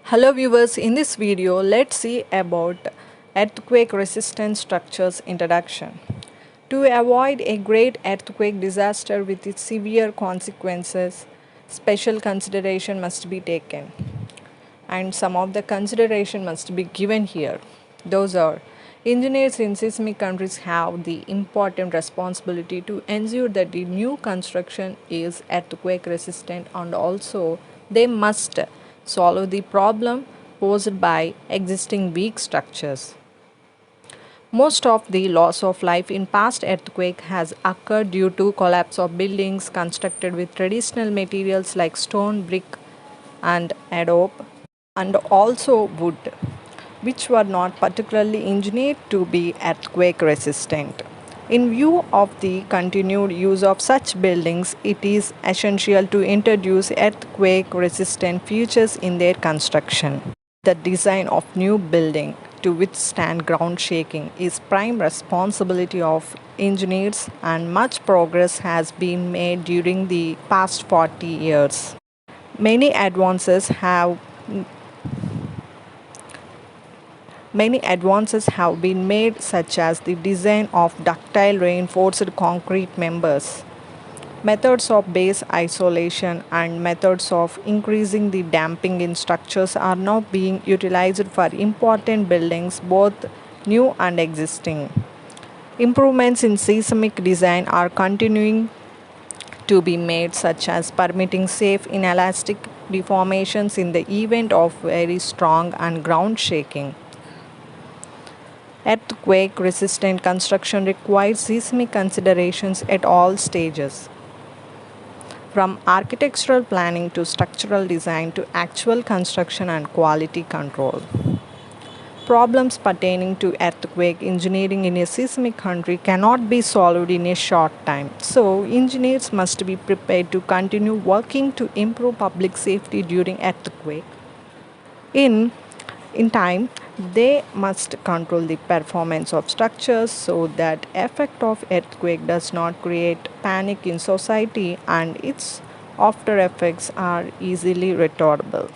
Hello viewers, in this video let's see about earthquake resistant structures introduction. To avoid a great earthquake disaster with its severe consequences, special consideration must be taken. And some of the consideration must be given here. Those are engineers in seismic countries have the important responsibility to ensure that the new construction is earthquake resistant, and also they must solve the problem posed by existing weak structures. Most of the loss of life in past earthquake has occurred due to collapse of buildings constructed with traditional materials like stone, brick and adobe, and also wood, which were not particularly engineered to be earthquake resistant. In view of the continued use of such buildings, it is essential to introduce earthquake resistant features in their construction. The design of new building to withstand ground shaking is prime responsibility of engineers, and much progress has been made during the past 40 years. Many advances have Many advances have been made, such as the design of ductile reinforced concrete members, methods of base isolation, and methods of increasing the damping in structures are now being utilized for important buildings, both new and existing. Improvements in seismic design are continuing to be made, such as permitting safe inelastic deformations in the event of very strong and ground shaking. Earthquake resistant construction requires seismic considerations at all stages, from architectural planning to structural design to actual construction and quality control. Problems pertaining to earthquake engineering in a seismic country cannot be solved in a short time. So, engineers must be prepared to continue working to improve public safety during earthquake. In in time, they must control the performance of structures so that effect of earthquake does not create panic in society and its after effects are easily recoverable.